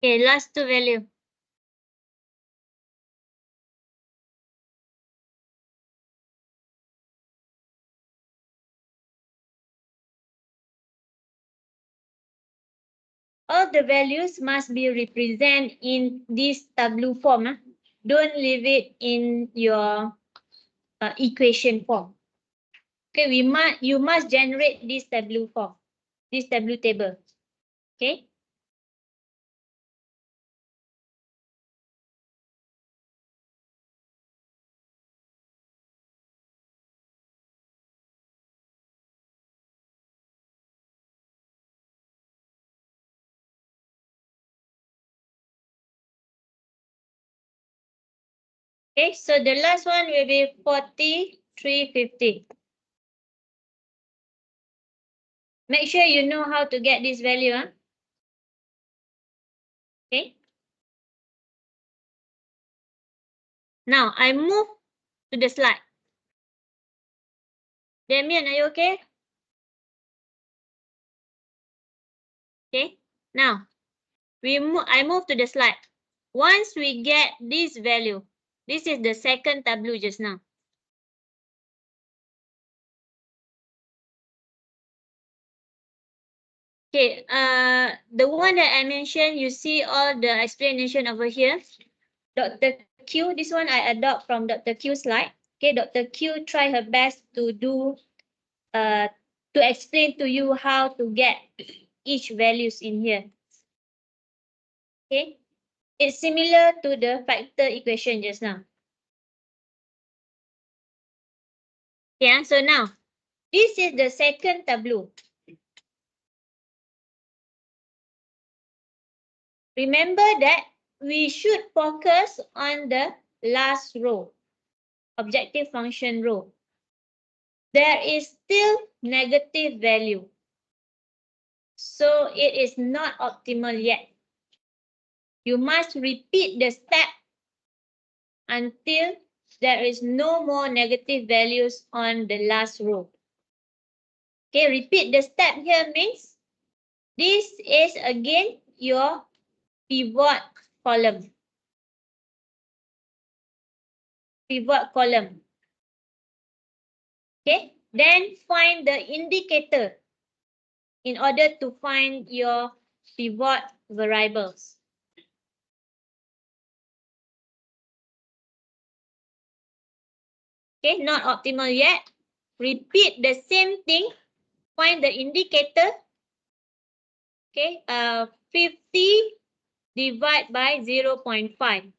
Okay, last two value. All the values must be represented in this tableau form. Don't leave it in your equation form. Okay, you must generate this tableau form, this tableau table. Okay. Okay, so the last one will be 4350. Make sure you know how to get this value. Okay. Now I move to the slide. Damien, are you okay? Okay. Now I move to the slide. Once we get this value, this is the second tableau just now. Okay, the one that I mentioned, you see all the explanation over here. Dr. Q, this one I adopt from Dr. Q slide. Okay, Dr. Q try her best to do, to explain to you how to get each values in here. Okay, it's similar to the factor equation just now. Yeah, so now, this is the second tableau. Remember that we should focus on the last row, objective function row. There is still negative value. So it is not optimal yet. You must repeat the step until there is no more negative values on the last row. Okay, repeat the step here means this is again your pivot column. Pivot column. Okay, then find the indicator in order to find your pivot variables. Okay, not optimal yet. Repeat the same thing. Find the indicator. Okay, 50 divide by 0.5.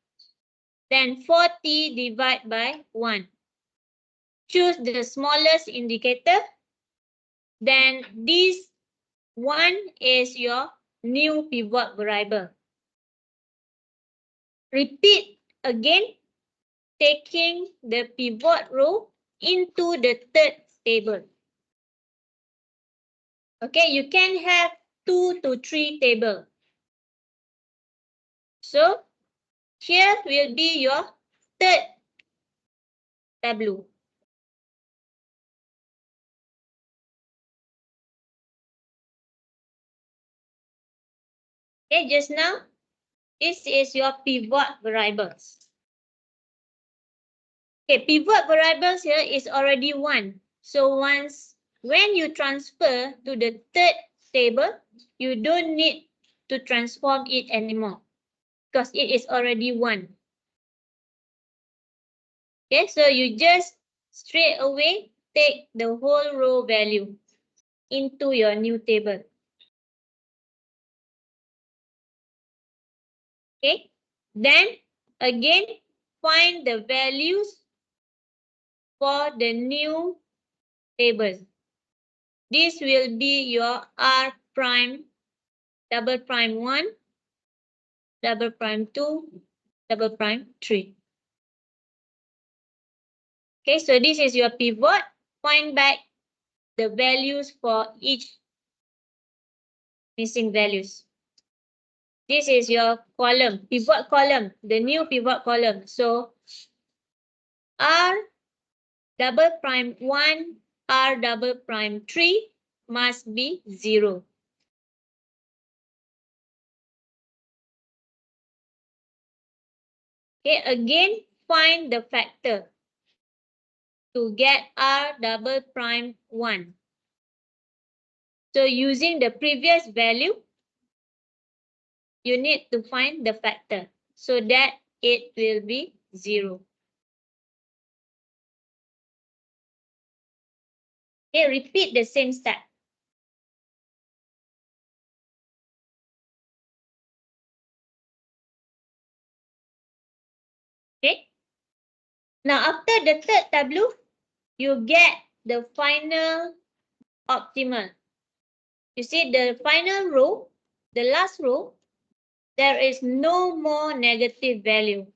Then 40 divide by 1. Choose the smallest indicator. Then this one is your new pivot variable. Repeat again, taking the pivot row into the third table. Okay, you can have 2 to 3 tables. So here will be your third tableau. Okay, just now, this is your pivot variables. Okay, pivot variables here is already 1. So when you transfer to the third table, you don't need to transform it anymore because it is already 1. Okay, so you just straight away take the whole row value into your new table. Okay, then again find the values for the new table. This will be your R prime, double prime 1, double prime 2, double prime 3. Okay, so this is your pivot. Find back the values for each missing values. This is your column, pivot column, the new pivot column. So R double prime 1, R double prime 3 must be 0. Okay, again, find the factor to get R double prime 1. So using the previous value, you need to find the factor so that it will be 0. Okay, repeat the same step. Okay. Now after the third tableau, you get the final optimal. You see the final row, the last row, there is no more negative value.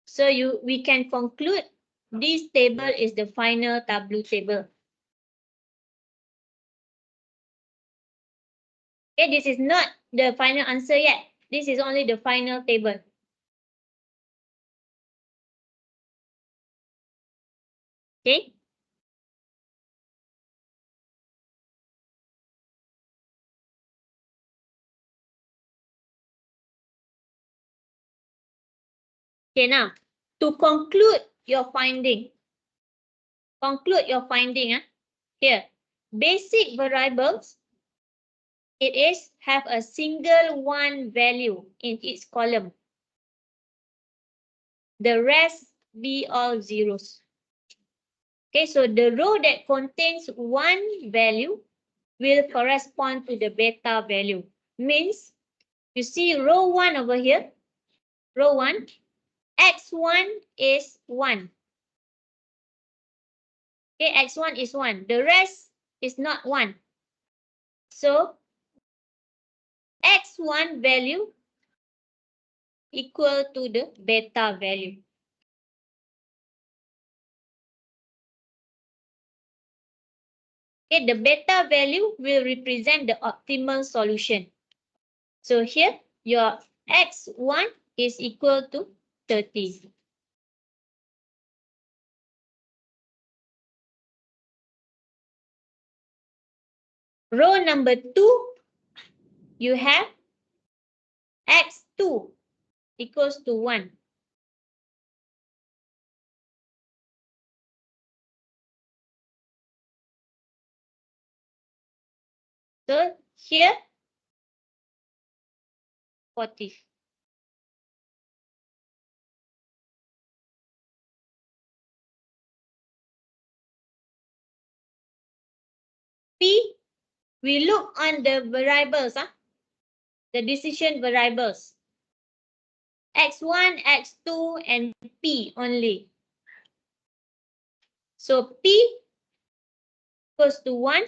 So we can conclude this table is the final tableau table. Okay, this is not the final answer yet. This is only the final table. Okay. Okay, now to conclude your finding. Here, basic variables, it is have a single one value in its column. The rest be all zeros. Okay, so the row that contains one value will correspond to the beta value. Means, you see row 1 over here, row 1, x1 is 1. Okay, x1 is 1. The rest is not 1. So, x1 value equal to the beta value. Okay, the beta value will represent the optimal solution. So here, your x1 is equal to 30. Row number 2, you have x2 equals to 1. So here, 40. P, we look on the variables, the decision variables. X1, X2, and P only. So P equals to 1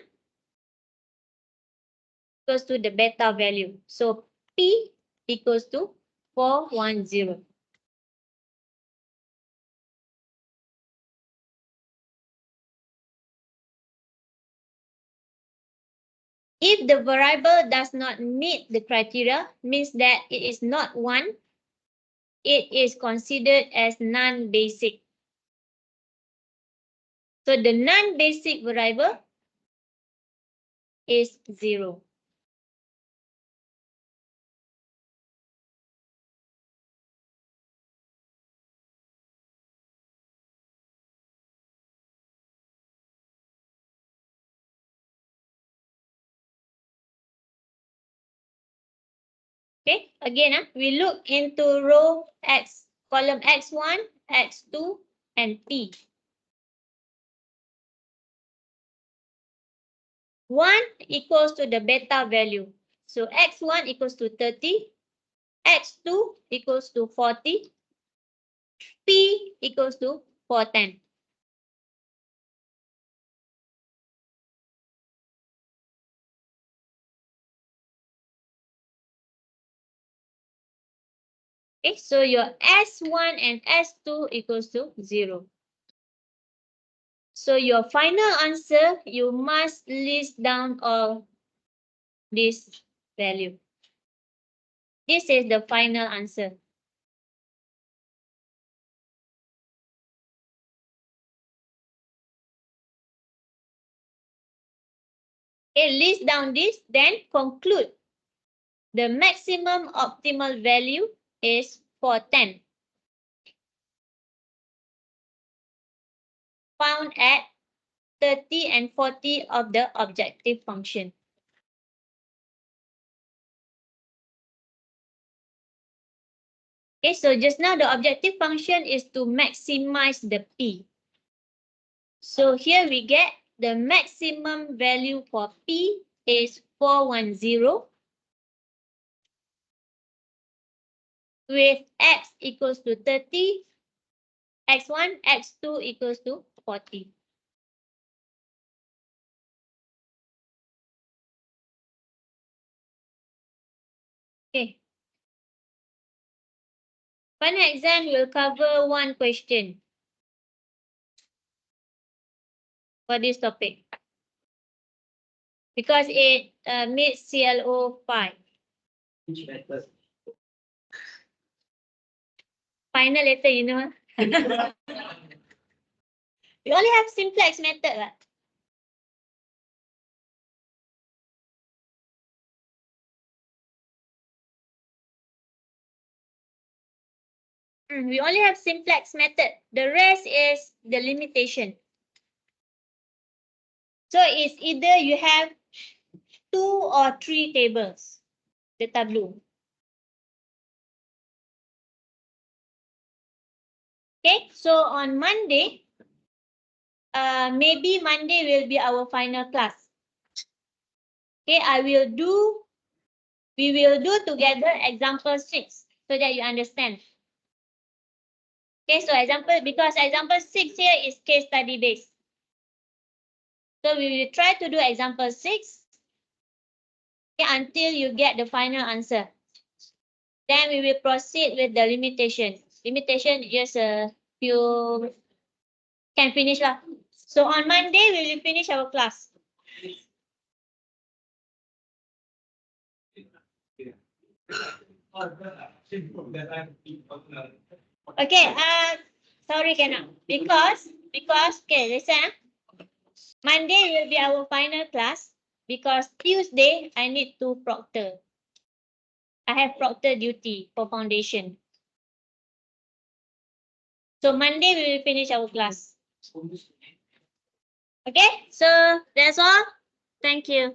equals to the beta value. So P equals to 410. If the variable does not meet the criteria, means that it is not 1, it is considered as non-basic. So the non-basic variable is 0. Okay, again, we look into row X, column X1, X2, and P. 1 equals to the beta value. So X1 equals to 30, X2 equals to 40, P equals to 410. Okay, so your S1 and S2 equals to 0. So your final answer, you must list down all this value. This is the final answer. Okay, list down this, then conclude. The maximum optimal value is 410. found at 30 and 40 of the objective function. Okay, so just now the objective function is to maximize the P. So here we get the maximum value for P is 410 with X equals to 30, X1, X2 equals to 40. Okay. Final exam will cover one question for this topic because it meets CLO 5. Which method? Final later, you know. We only have simplex method. Right? We only have simplex method. The rest is the limitation. So it's either you have 2 or 3 tables, the tableau. Okay, so on Monday, maybe Monday will be our final class. Okay, we will do together example 6 so that you understand. Okay, so because example 6 here is case study based. So we will try to do example 6 until you get the final answer. Then we will proceed with the limitation. Limitation just a few can finish lah. So on Monday we will finish our class. Okay, sorry cannot. Because okay, listen. Monday will be our final class because Tuesday I need to proctor. I have proctor duty for foundation. So Monday we will finish our class. Okay, so that's all. Thank you.